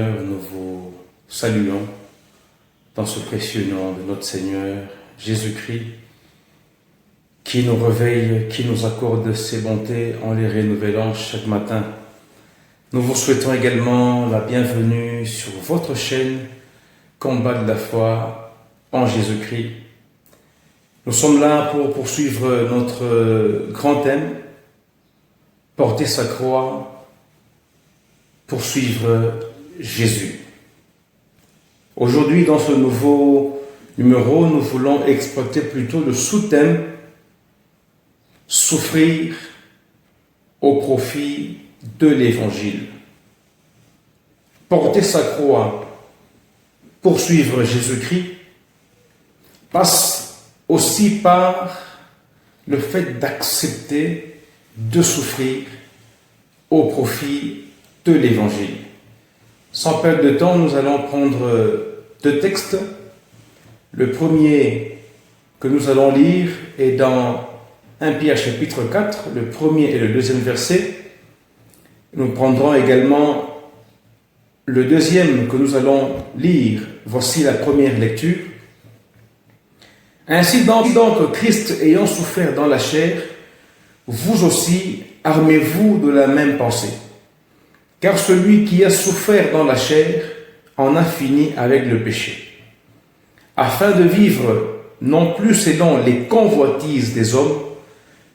Seigneur, nous vous saluons dans ce précieux nom de notre Seigneur Jésus-Christ, qui nous réveille, qui nous accorde ses bontés en les renouvelant chaque matin. Nous vous souhaitons également la bienvenue sur votre chaîne Combat de la foi en Jésus-Christ. Nous sommes là pour poursuivre notre grand thème, porter sa croix, poursuivre Jésus. Aujourd'hui, dans ce nouveau numéro, nous voulons exploiter plutôt le sous-thème « Souffrir au profit de l'Évangile ». Porter sa croix, poursuivre Jésus-Christ, passe aussi par le fait d'accepter de souffrir au profit de l'Évangile. Sans perdre de temps, nous allons prendre deux textes. Le premier que nous allons lire est dans 1 Pierre chapitre 4, le premier et le deuxième verset. Nous prendrons également le deuxième que nous allons lire. Voici la première lecture. Ainsi donc, Christ ayant souffert dans la chair, vous aussi armez-vous de la même pensée. Car celui qui a souffert dans la chair en a fini avec le péché, afin de vivre non plus selon les convoitises des hommes,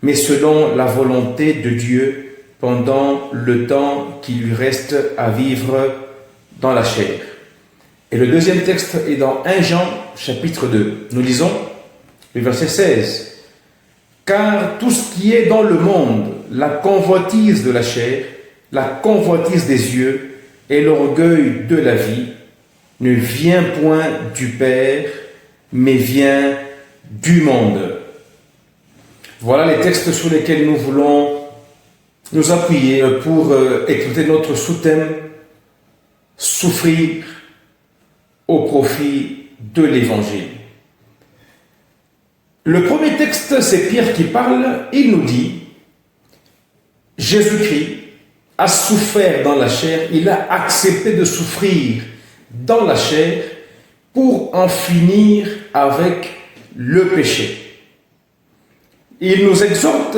mais selon la volonté de Dieu pendant le temps qui lui reste à vivre dans la chair. Et le deuxième texte est dans 1 Jean chapitre 2. Nous lisons le verset 16. Car tout ce qui est dans le monde, la convoitise de la chair, la convoitise des yeux et l'orgueil de la vie, ne vient point du Père, mais vient du monde. Voilà les textes sur lesquels nous voulons nous appuyer pour écouter notre sous-thème « Souffrir au profit de l'Évangile ». Le premier texte, c'est Pierre qui parle. Il nous dit « Jésus-Christ a souffert dans la chair, il a accepté de souffrir dans la chair pour en finir avec le péché. » Il nous exhorte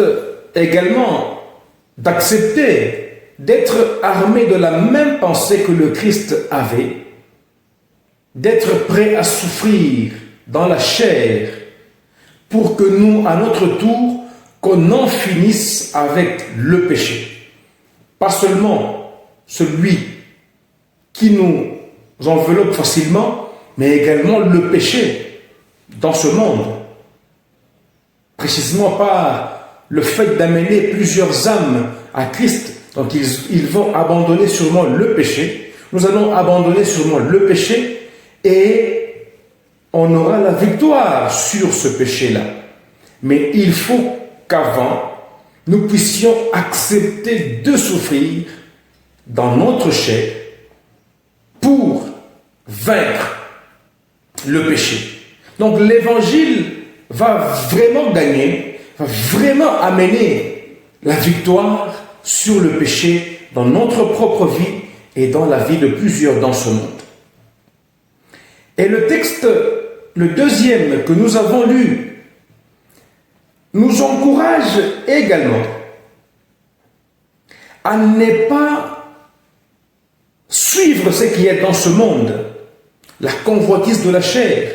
également d'accepter d'être armé de la même pensée que le Christ avait, d'être prêt à souffrir dans la chair pour que nous, à notre tour, qu'on en finisse avec le péché. Pas seulement celui qui nous enveloppe facilement, mais également le péché dans ce monde. Précisément par le fait d'amener plusieurs âmes à Christ, donc ils vont abandonner sûrement le péché. Nous allons abandonner sûrement le péché et on aura la victoire sur ce péché-là. Mais il faut qu'avant, nous puissions accepter de souffrir dans notre chair pour vaincre le péché. Donc l'évangile va vraiment gagner, va vraiment amener la victoire sur le péché dans notre propre vie et dans la vie de plusieurs dans ce monde. Et le texte, le deuxième que nous avons lu, nous encourage également à ne pas suivre ce qui est dans ce monde, la convoitise de la chair,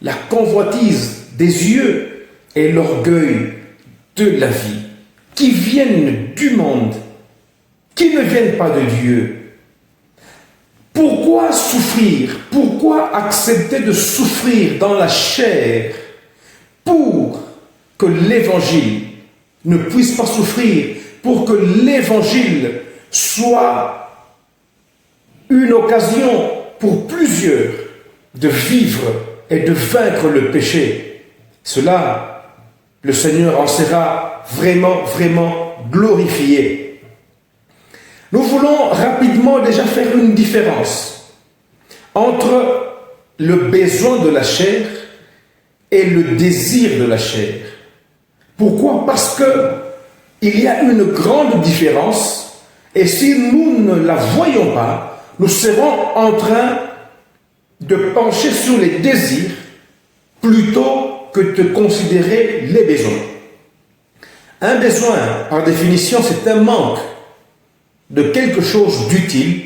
la convoitise des yeux et l'orgueil de la vie, qui viennent du monde, qui ne viennent pas de Dieu. Pourquoi souffrir? Pourquoi accepter de souffrir dans la chair pour que l'évangile ne puisse pas souffrir, pour que l'évangile soit une occasion pour plusieurs de vivre et de vaincre le péché? Cela, le Seigneur en sera vraiment, vraiment glorifié. Nous voulons rapidement déjà faire une différence entre le besoin de la chair et le désir de la chair. Pourquoi? Parce qu'il y a une grande différence et si nous ne la voyons pas, nous serons en train de pencher sur les désirs plutôt que de considérer les besoins. Un besoin, par définition, c'est un manque de quelque chose d'utile,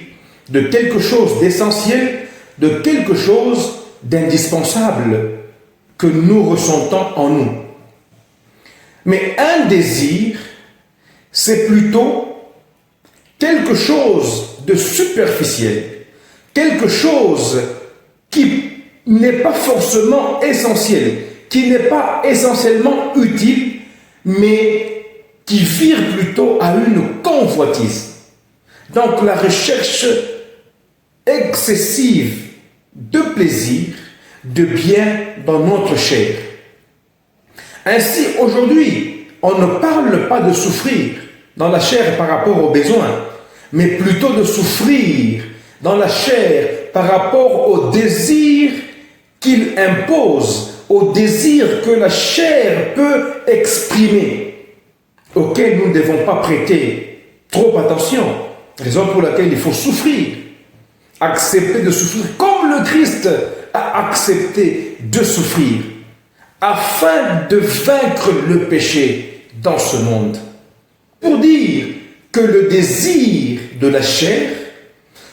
de quelque chose d'essentiel, de quelque chose d'indispensable que nous ressentons en nous. Mais un désir, c'est plutôt quelque chose de superficiel, quelque chose qui n'est pas forcément essentiel, qui n'est pas essentiellement utile, mais qui vire plutôt à une convoitise. Donc la recherche excessive de plaisir, de bien dans notre chair. Ainsi, aujourd'hui, on ne parle pas de souffrir dans la chair par rapport aux besoins, mais plutôt de souffrir dans la chair par rapport aux désirs qu'il impose, aux désirs que la chair peut exprimer, auxquels nous ne devons pas prêter trop attention, raison pour laquelle il faut souffrir, accepter de souffrir comme le Christ a accepté de souffrir, afin de vaincre le péché dans ce monde. Pour dire que le désir de la chair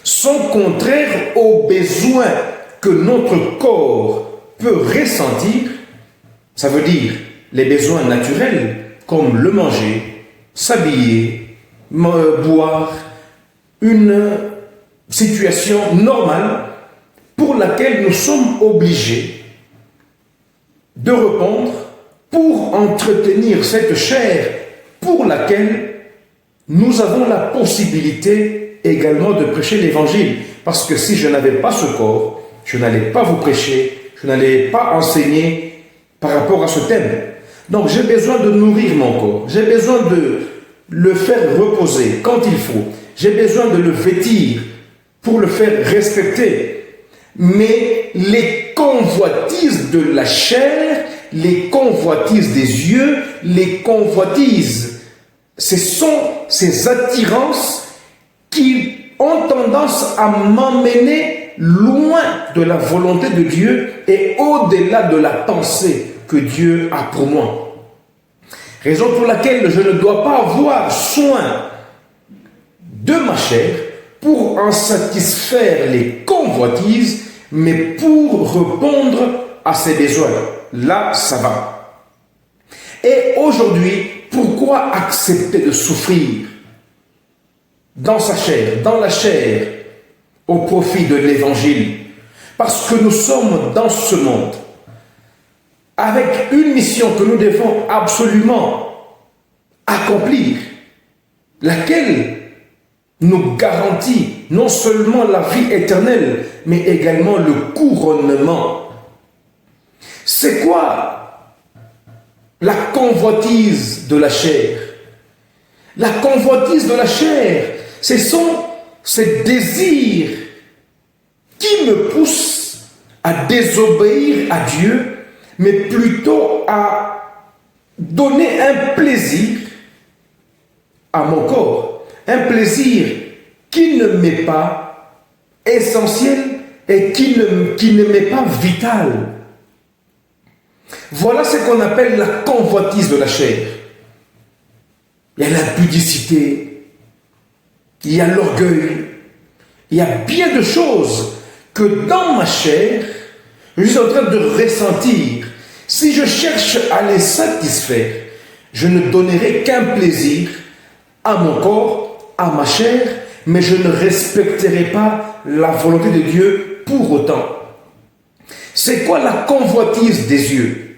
sont contraires aux besoins que notre corps peut ressentir, ça veut dire les besoins naturels comme le manger, s'habiller, boire, une situation normale pour laquelle nous sommes obligés de répondre pour entretenir cette chair pour laquelle nous avons la possibilité également de prêcher l'évangile. Parce que si je n'avais pas ce corps, je n'allais pas vous prêcher, je n'allais pas enseigner par rapport à ce thème. Donc j'ai besoin de nourrir mon corps, j'ai besoin de le faire reposer quand il faut, j'ai besoin de le vêtir pour le faire respecter. Mais les convoitises de la chair, les convoitises des yeux, les convoitises, ce sont ces attirances qui ont tendance à m'emmener loin de la volonté de Dieu et au-delà de la pensée que Dieu a pour moi. Raison pour laquelle je ne dois pas avoir soin de ma chair pour en satisfaire les convoitises, mais pour répondre à ses besoins. Là, ça va. Et aujourd'hui, pourquoi accepter de souffrir dans sa chair, dans la chair, au profit de l'évangile? Parce que nous sommes dans ce monde avec une mission que nous devons absolument accomplir, laquelle nous garantit non seulement la vie éternelle, mais également le couronnement. C'est quoi la convoitise de la chair? La convoitise de la chair, ce sont ces désirs qui me poussent à désobéir à Dieu, mais plutôt à donner un plaisir à mon corps, un plaisir qui ne m'est pas essentiel et qui ne m'est pas vital. Voilà ce qu'on appelle la convoitise de la chair. Il y a l'impudicité, il y a l'orgueil, il y a bien de choses que dans ma chair, je suis en train de ressentir. Si je cherche à les satisfaire, je ne donnerai qu'un plaisir à mon corps, à ma chair, mais je ne respecterai pas la volonté de Dieu pour autant. C'est quoi la convoitise des yeux?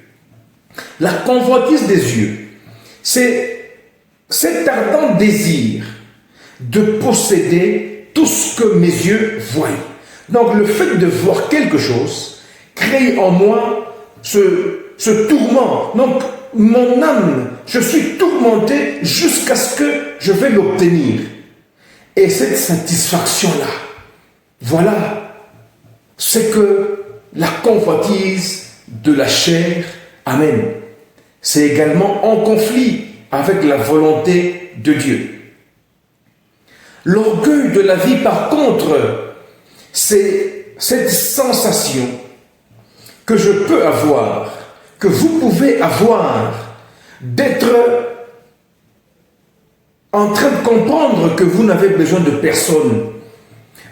La convoitise des yeux, c'est cet ardent désir de posséder tout ce que mes yeux voient. Donc le fait de voir quelque chose crée en moi ce tourment. Donc mon âme, je suis tourmenté jusqu'à ce que je vais l'obtenir. Et cette satisfaction-là, voilà, c'est que la convoitise de la chair, amen, c'est également en conflit avec la volonté de Dieu. L'orgueil de la vie, par contre, c'est cette sensation que je peux avoir, que vous pouvez avoir, d'être en train de comprendre que vous n'avez besoin de personne.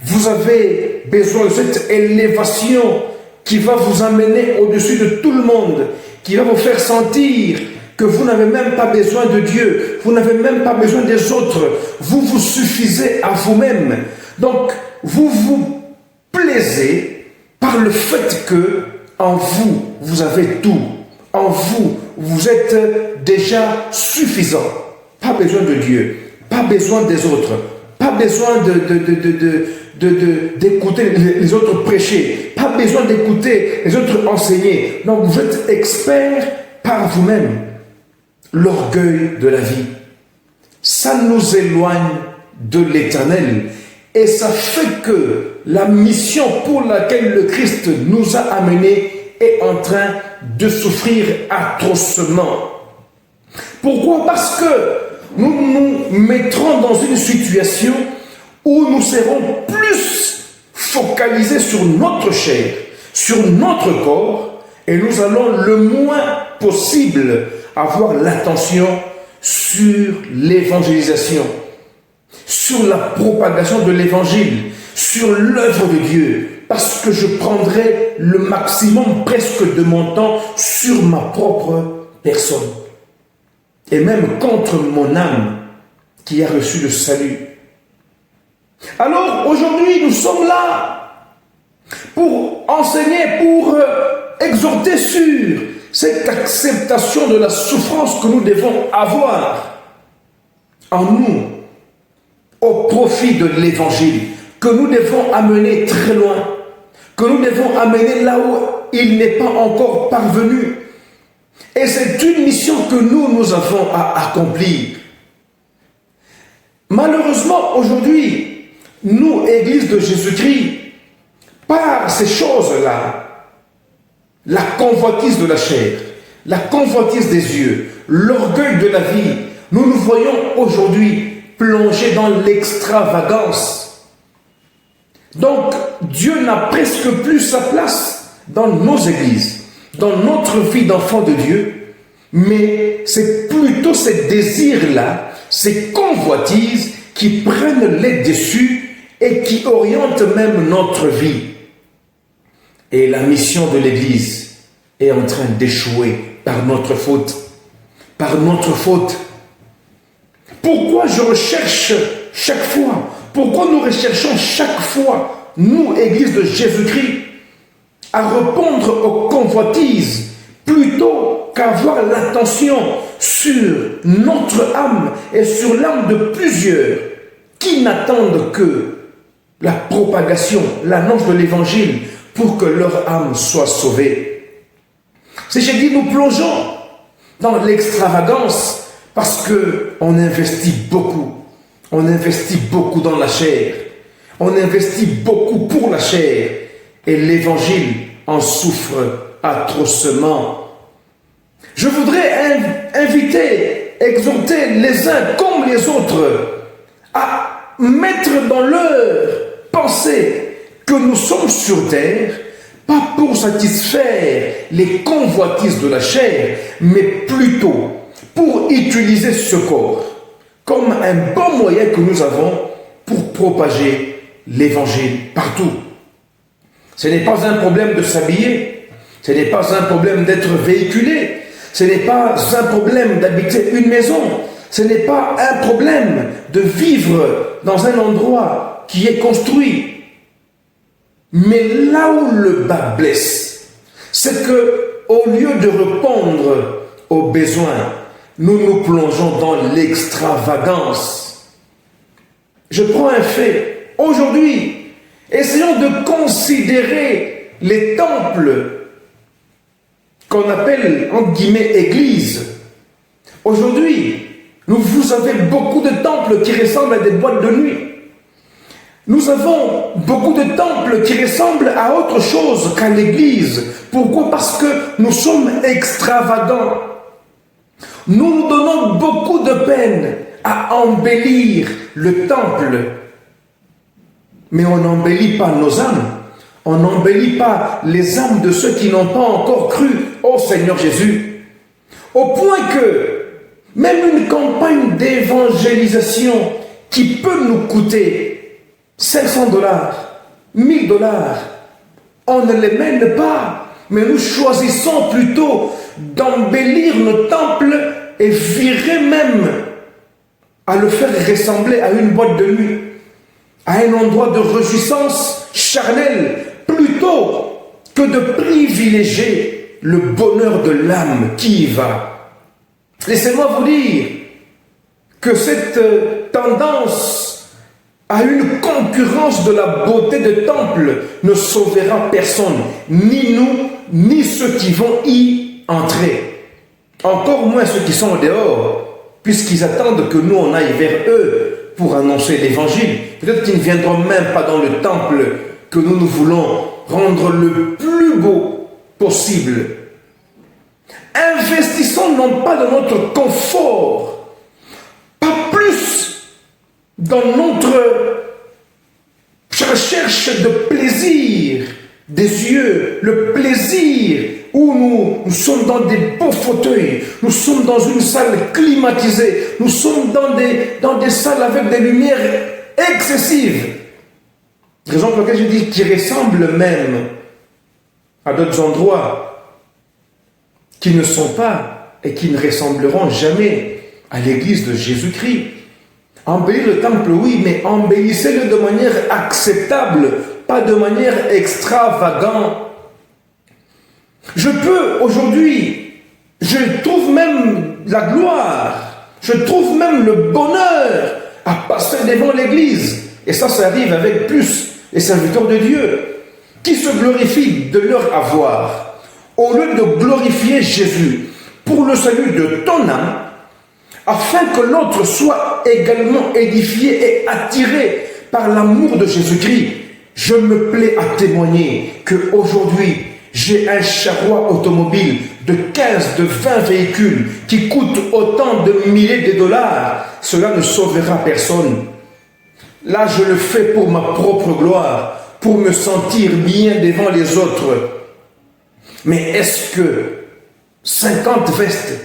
Vous avez besoin de cette élévation qui va vous amener au-dessus de tout le monde, qui va vous faire sentir que vous n'avez même pas besoin de Dieu, vous n'avez même pas besoin des autres, vous vous suffisez à vous-même. Donc, vous vous plaisez par le fait que en vous, vous avez tout. En vous, vous êtes déjà suffisant. Pas besoin de Dieu, pas besoin des autres, pas besoin d'écouter les autres prêcher, pas besoin d'écouter les autres enseigner. Donc vous êtes expert par vous-même. L'orgueil de la vie, ça nous éloigne de l'Éternel et ça fait que la mission pour laquelle le Christ nous a amenés est en train de souffrir atrocement. Pourquoi? Parce que nous nous mettrons dans une situation où nous serons plus focalisés sur notre chair, sur notre corps, et nous allons le moins possible avoir l'attention sur l'évangélisation, sur la propagation de l'évangile, sur l'œuvre de Dieu, parce que je prendrai le maximum presque de mon temps sur ma propre personne, et même contre mon âme qui a reçu le salut. Alors aujourd'hui, nous sommes là pour enseigner, pour exhorter sur cette acceptation de la souffrance que nous devons avoir en nous au profit de l'évangile, que nous devons amener très loin, que nous devons amener là où il n'est pas encore parvenu. Et c'est une mission que nous avons à accomplir. Malheureusement, aujourd'hui, nous, Église de Jésus-Christ, par ces choses-là, la convoitise de la chair, la convoitise des yeux, l'orgueil de la vie, nous nous voyons aujourd'hui plongés dans l'extravagance. Donc, Dieu n'a presque plus sa place dans nos églises, dans notre vie d'enfant de Dieu, mais c'est plutôt ces désirs-là, ces convoitises qui prennent les dessus et qui orientent même notre vie. Et la mission de l'Église est en train d'échouer par notre faute. Par notre faute. Pourquoi je recherche chaque fois? Pourquoi nous recherchons chaque fois, nous, Église de Jésus-Christ, à répondre aux convoitises plutôt qu'avoir l'attention sur notre âme et sur l'âme de plusieurs qui n'attendent que la propagation, l'annonce de l'Évangile pour que leur âme soit sauvée. Si j'ai dit, nous plongeons dans l'extravagance parce qu'on investit beaucoup. On investit beaucoup dans la chair. On investit beaucoup pour la chair. Et l'Évangile en souffre atrocement. Je voudrais inviter, exhorter les uns comme les autres à mettre dans leur pensée que nous sommes sur terre, pas pour satisfaire les convoitises de la chair, mais plutôt pour utiliser ce corps comme un bon moyen que nous avons pour propager l'évangile partout. Ce n'est pas un problème de s'habiller, ce n'est pas un problème d'être véhiculé, ce n'est pas un problème d'habiter une maison, ce n'est pas un problème de vivre dans un endroit qui est construit. Mais là où le bas blesse, c'est que au lieu de répondre aux besoins, nous nous plongeons dans l'extravagance. Je prends un fait. Aujourd'hui, essayons de considérer les temples qu'on appelle, entre guillemets, églises. Aujourd'hui, vous avez beaucoup de temples qui ressemblent à des boîtes de nuit. Nous avons beaucoup de temples qui ressemblent à autre chose qu'à l'église. Pourquoi? Parce que nous sommes extravagants. Nous nous donnons beaucoup de peine à embellir le temple. mais on n'embellit pas nos âmes. On n'embellit pas les âmes de ceux qui n'ont pas encore cru au Seigneur Jésus. Au point que même une campagne d'évangélisation qui peut nous coûter $500, $1000, on ne les mène pas, mais nous choisissons plutôt d'embellir nos temples et virer même à le faire ressembler à une boîte de nuit, à un endroit de réjouissance charnelle, plutôt que de privilégier le bonheur de l'âme qui y va. Laissez-moi vous dire que cette tendance à une concurrence de la beauté de temple ne sauvera personne, ni nous, ni ceux qui vont y entrer. Encore moins ceux qui sont au dehors, puisqu'ils attendent que nous on aille vers eux pour annoncer l'évangile. Peut-être qu'ils ne viendront même pas dans le temple que nous voulons rendre le plus beau possible. Investissons non pas dans notre confort, pas plus dans notre recherche de plaisir des yeux, le plaisir où nous sommes dans des beaux fauteuils, nous sommes dans une salle climatisée, nous sommes dans des salles avec des lumières excessives. Raison pour laquelle je dis qui ressemblent même à d'autres endroits qui ne sont pas et qui ne ressembleront jamais à l'église de Jésus-Christ. Embellir le temple, oui, mais embellissez-le de manière acceptable, pas de manière extravagante. Je peux aujourd'hui, je trouve même la gloire, je trouve même le bonheur à passer devant l'église. Et ça arrive avec plus les serviteurs de Dieu qui se glorifient de leur avoir, au lieu de glorifier Jésus pour le salut de ton âme, afin que l'autre soit également édifié et attiré par l'amour de Jésus-Christ. Je me plais à témoigner qu'aujourd'hui, j'ai un charroi automobile de 15, de 20 véhicules qui coûtent autant de milliers de dollars. Cela ne sauvera personne. Là, je le fais pour ma propre gloire, pour me sentir bien devant les autres. Mais est-ce que 50 vestes,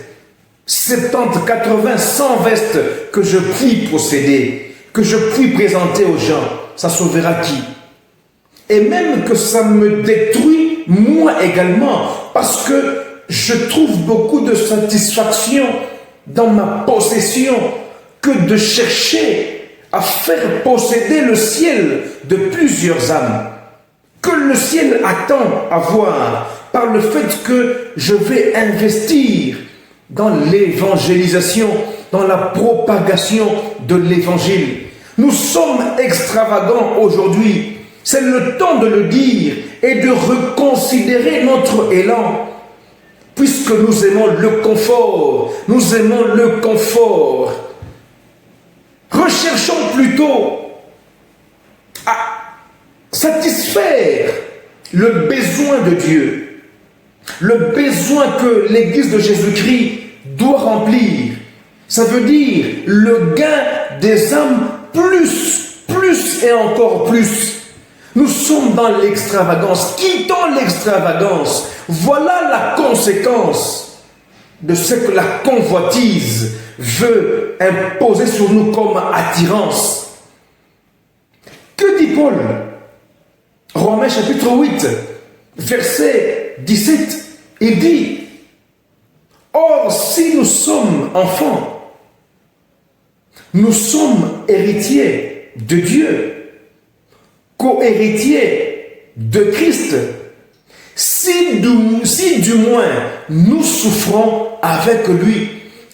70, 80, 100 vestes que je puis posséder, que je puis présenter aux gens, ça sauvera qui? Et même que ça me détruit moi également, parce que je trouve beaucoup de satisfaction dans ma possession que de chercher à faire posséder le ciel de plusieurs âmes, que le ciel attend à voir par le fait que je vais investir dans l'évangélisation, dans la propagation de l'évangile. Nous sommes extravagants aujourd'hui. C'est le temps de le dire et de reconsidérer notre élan. Puisque nous aimons le confort, nous aimons le confort. Recherchons plutôt à satisfaire le besoin de Dieu, le besoin que l'Église de Jésus-Christ doit remplir. Ça veut dire le gain des âmes plus et encore plus. Nous sommes dans l'extravagance. Quittons l'extravagance. Voilà la conséquence de ce que la convoitise veut imposer sur nous comme attirance. Que dit Paul? Romains chapitre 8, verset 17, il dit: or, si nous sommes enfants, nous sommes héritiers de Dieu, co-héritiers de Christ, si du moins nous souffrons avec lui,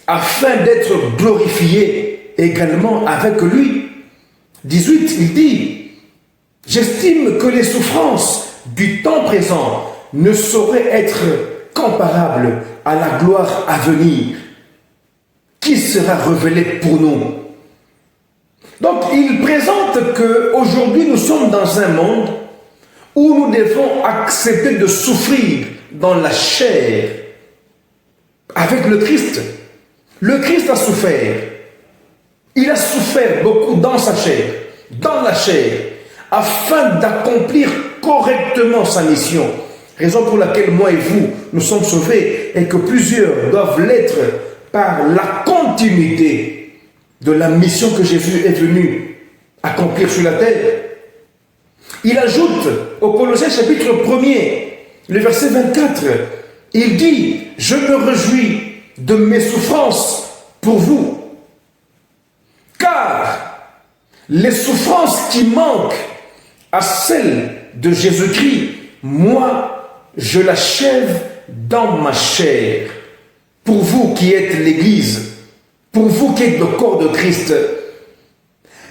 afin d'être glorifiés également avec lui. 18, il dit: j'estime que les souffrances du temps présent ne sauraient être comparables à la gloire à venir, qui sera révélée pour nous. Donc, il présente qu'aujourd'hui, nous sommes dans un monde où nous devons accepter de souffrir dans la chair avec le Christ. Le Christ a souffert. Il a souffert beaucoup dans sa chair, dans la chair, afin d'accomplir correctement sa mission. Raison pour laquelle moi et vous, nous sommes sauvés et que plusieurs doivent l'être par la continuité de la mission que Jésus est venu accomplir sur la terre. Il ajoute au Colossiens chapitre 1er, le verset 24, il dit « Je me réjouis de mes souffrances pour vous, car les souffrances qui manquent à celles de Jésus-Christ, moi, je l'achève dans ma chair. Pour vous qui êtes l'Église, pour vous qui êtes le corps de Christ,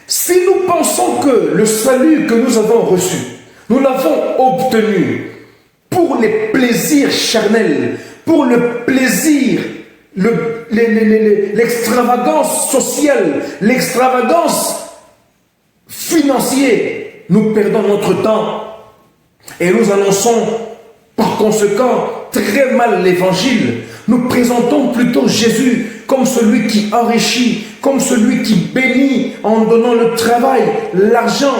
si nous pensons que le salut que nous avons reçu, nous l'avons obtenu pour les plaisirs charnels, pour le plaisir, l'extravagance sociale, l'extravagance financière, nous perdons notre temps et nous annonçons par conséquent très mal l'évangile. Nous présentons plutôt Jésus comme celui qui enrichit, comme celui qui bénit en donnant le travail, l'argent,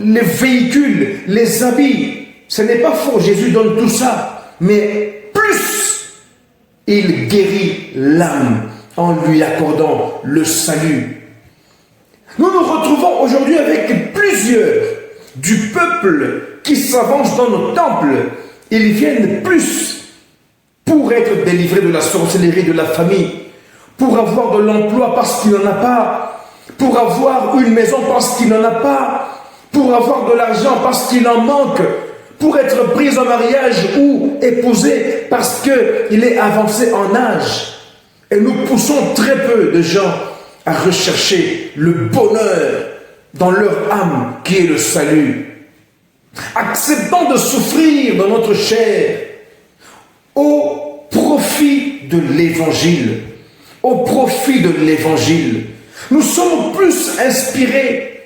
les véhicules, les habits. Ce n'est pas faux, Jésus donne tout ça, mais plus il guérit l'âme en lui accordant le salut. Nous nous retrouvons aujourd'hui avec plusieurs du peuple qui s'avancent dans nos temples. Ils viennent plus pour être délivrés de la sorcellerie de la famille, pour avoir de l'emploi parce qu'il n'en a pas, pour avoir une maison parce qu'il n'en a pas, pour avoir de l'argent parce qu'il en manque, pour être pris en mariage ou épousé parce qu'il est avancé en âge. Et nous poussons très peu de gens à rechercher le bonheur dans leur âme qui est le salut. Acceptons de souffrir dans notre chair au profit de l'évangile. Au profit de l'évangile. Nous sommes plus inspirés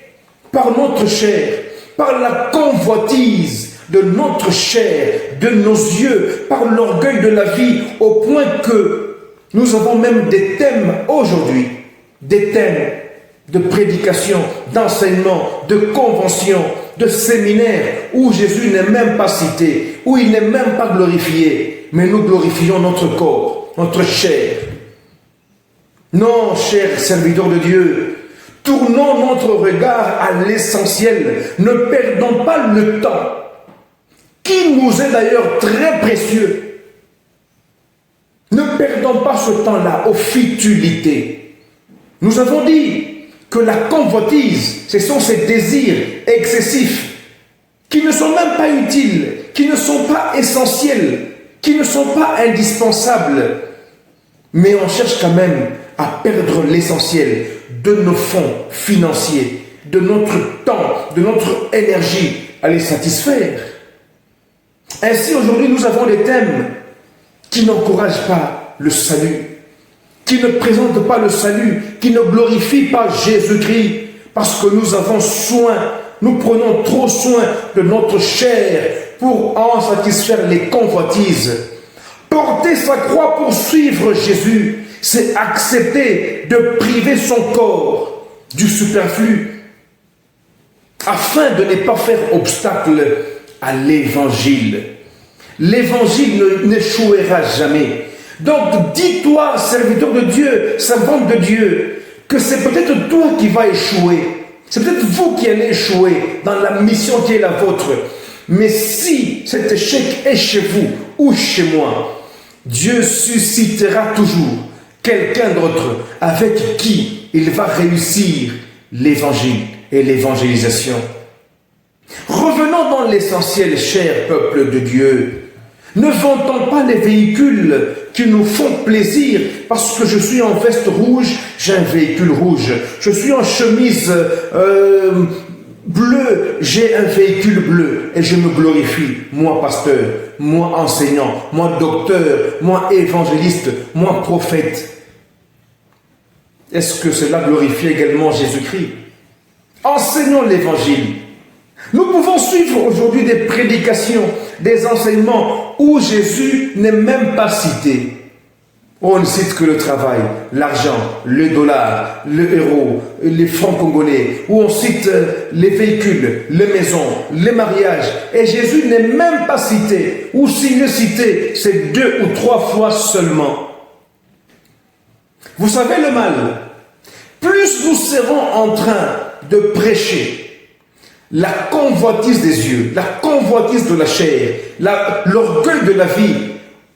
par notre chair, par la convoitise de notre chair, de nos yeux, par l'orgueil de la vie, au point que nous avons même des thèmes aujourd'hui, des thèmes de prédication, d'enseignement, de convention, de séminaire, où Jésus n'est même pas cité, où il n'est même pas glorifié, mais nous glorifions notre corps, notre chair. Non, chers serviteurs de Dieu, tournons notre regard à l'essentiel, ne perdons pas le temps, qui nous est d'ailleurs très précieux. Ne perdons pas ce temps-là aux futilités. Nous avons dit que la convoitise, ce sont ces désirs excessifs qui ne sont même pas utiles, qui ne sont pas essentiels, qui ne sont pas indispensables. Mais on cherche quand même à perdre l'essentiel de nos fonds financiers, de notre temps, de notre énergie à les satisfaire. Ainsi, aujourd'hui, nous avons des thèmes qui n'encouragent pas le salut, qui ne présentent pas le salut, qui ne glorifient pas Jésus-Christ, parce que nous avons soin, nous prenons trop soin de notre chair pour en satisfaire les convoitises. Porter sa croix pour suivre Jésus, c'est accepter de priver son corps du superflu, afin de ne pas faire obstacle à l'évangile. L'évangile n'échouera jamais. Donc dis-toi, serviteur de Dieu, servante de Dieu, que c'est peut-être toi qui vas échouer. C'est peut-être vous qui allez échouer dans la mission qui est la vôtre. Mais si cet échec est chez vous ou chez moi, Dieu suscitera toujours quelqu'un d'autre avec qui il va réussir l'évangile et l'évangélisation. Revenons dans l'essentiel, cher peuple de Dieu. Ne vantons pas les véhicules qui nous font plaisir. Parce que je suis en veste rouge, j'ai un véhicule rouge. Je suis en chemise bleue, j'ai un véhicule bleu. Et je me glorifie, moi pasteur, moi enseignant, moi docteur, moi évangéliste, moi prophète. Est-ce que cela glorifie également Jésus-Christ? Enseignons l'évangile. Nous pouvons suivre aujourd'hui des prédications, des enseignements où Jésus n'est même pas cité, On ne cite que le travail, l'argent, le dollar, le euro, les francs congolais, où on cite les véhicules, les maisons, les mariages. Et Jésus n'est même pas cité. Ou s'il est cité, c'est 2 ou 3 fois seulement. Vous savez le mal. Plus nous serons en train de prêcher la convoitise des yeux, la convoitise de la chair, l'orgueil de la vie,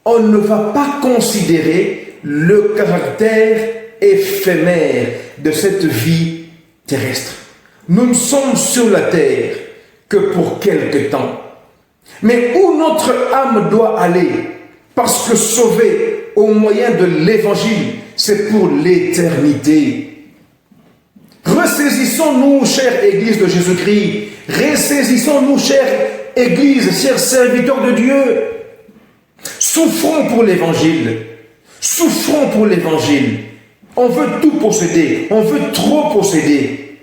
on ne va pas considérer le caractère éphémère de cette vie terrestre. Nous ne sommes sur la terre que pour quelque temps. Mais où notre âme doit aller, parce que sauver au moyen de l'évangile, c'est pour l'éternité. Ressaisissons-nous, chère Église de Jésus-Christ, ressaisissons-nous, chère Église, chers serviteurs de Dieu. Souffrons pour l'évangile. Souffrons pour l'évangile. On veut tout posséder. On veut trop posséder.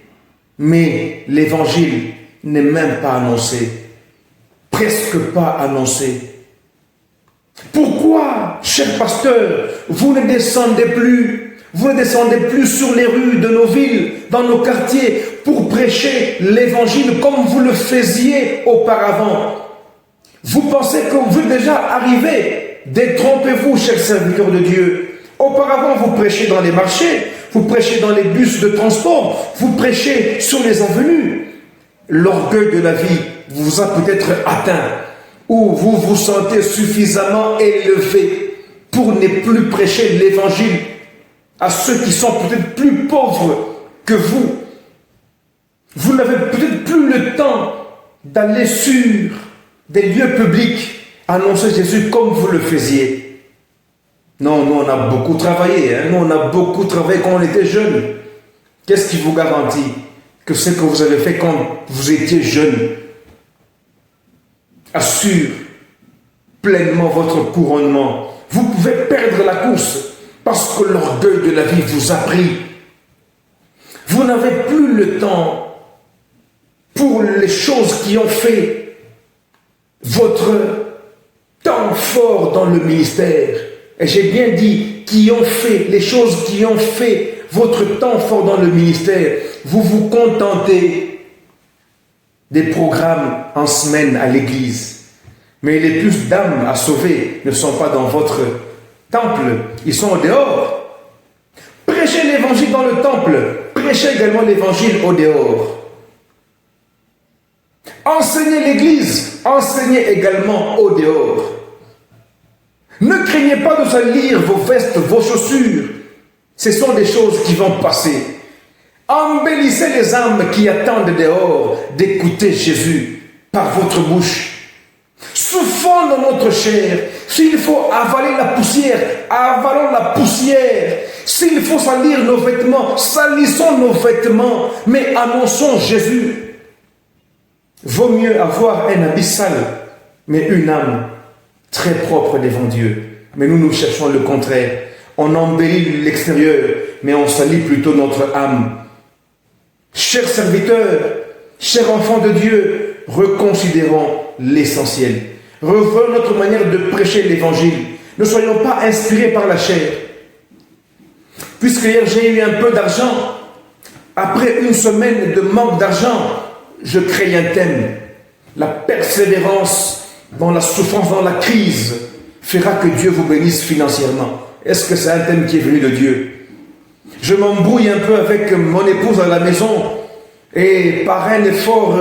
Mais l'évangile n'est même pas annoncé. Presque pas annoncé. Pourquoi, cher pasteur, vous ne descendez plus? Vous ne descendez plus sur les rues de nos villes, dans nos quartiers, pour prêcher l'évangile comme vous le faisiez auparavant. Vous pensez que vous êtes déjà arrivé. Détrompez-vous, chers serviteurs de Dieu. Auparavant, vous prêchez dans les marchés, vous prêchez dans les bus de transport, vous prêchez sur les avenues. L'orgueil de la vie vous a peut-être atteint, ou vous vous sentez suffisamment élevé pour ne plus prêcher l'évangile à ceux qui sont peut-être plus pauvres que vous. Vous n'avez peut-être plus le temps d'aller sur des lieux publics, annoncer Jésus comme vous le faisiez. Non, nous on a beaucoup travaillé, nous on a beaucoup travaillé quand on était jeunes. Qu'est-ce qui vous garantit que ce que vous avez fait quand vous étiez jeune assure pleinement votre couronnement? Vous pouvez perdre la course parce que l'orgueil de la vie vous a pris. Vous n'avez plus le temps pour les choses qui ont fait votre temps fort dans le ministère. Et j'ai bien dit, qui ont fait, les choses qui ont fait votre temps fort dans le ministère. Vous vous contentez des programmes en semaine à l'église. Mais les plus d'âmes à sauver ne sont pas dans votre temple, ils sont au dehors. Prêchez l'évangile dans le temple, prêchez également l'évangile au dehors. Enseignez l'église, enseignez également au dehors. Ne craignez pas de salir vos vestes, vos chaussures. Ce sont des choses qui vont passer. Embellissez les âmes qui attendent dehors d'écouter Jésus par votre bouche. Soufflons dans notre chair. S'il faut avaler la poussière, avalons la poussière. S'il faut salir nos vêtements, salissons nos vêtements, mais annonçons Jésus. Vaut mieux avoir un habit sale, mais une âme très propre devant Dieu. Mais nous cherchons le contraire. On embellit l'extérieur, mais on salit plutôt notre âme. Chers serviteurs, chers enfants de Dieu, reconsidérons l'essentiel. Revoyons notre manière de prêcher l'évangile. Ne soyons pas inspirés par la chair. Puisque hier j'ai eu un peu d'argent, après une semaine de manque d'argent, je crée un thème. La persévérance dans la souffrance, dans la crise, fera que Dieu vous bénisse financièrement. Est-ce que c'est un thème qui est venu de Dieu? Je m'embrouille un peu avec mon épouse à la maison et par un effort,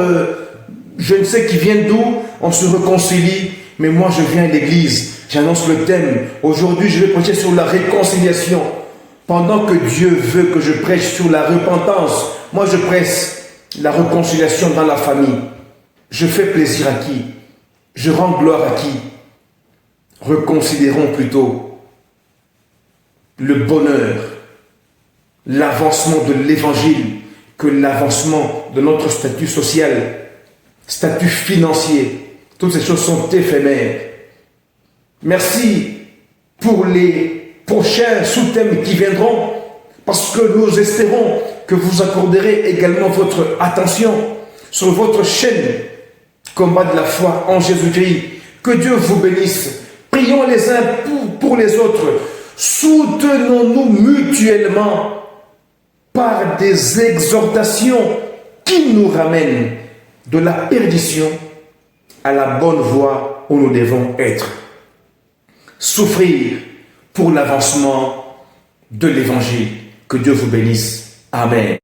je ne sais qui vient d'où, on se réconcilie, mais moi je viens à l'église, j'annonce le thème. Aujourd'hui je vais prêcher sur la réconciliation. Pendant que Dieu veut que je prêche sur la repentance, moi je prêche la réconciliation dans la famille. Je fais plaisir à qui? Je rends gloire à qui? Reconsidérons plutôt le bonheur, l'avancement de l'évangile que l'avancement de notre statut social, statut financier. Toutes ces choses sont éphémères. Merci pour les prochains sous-thèmes qui viendront, parce que nous espérons que vous accorderez également votre attention sur votre chaîne Combat de la foi en Jésus-Christ. Que Dieu vous bénisse. Prions les uns pour les autres. Soutenons-nous mutuellement par des exhortations qui nous ramènent de la perdition à la bonne voie où nous devons être. Souffrir pour l'avancement de l'Évangile. Que Dieu vous bénisse. Amen.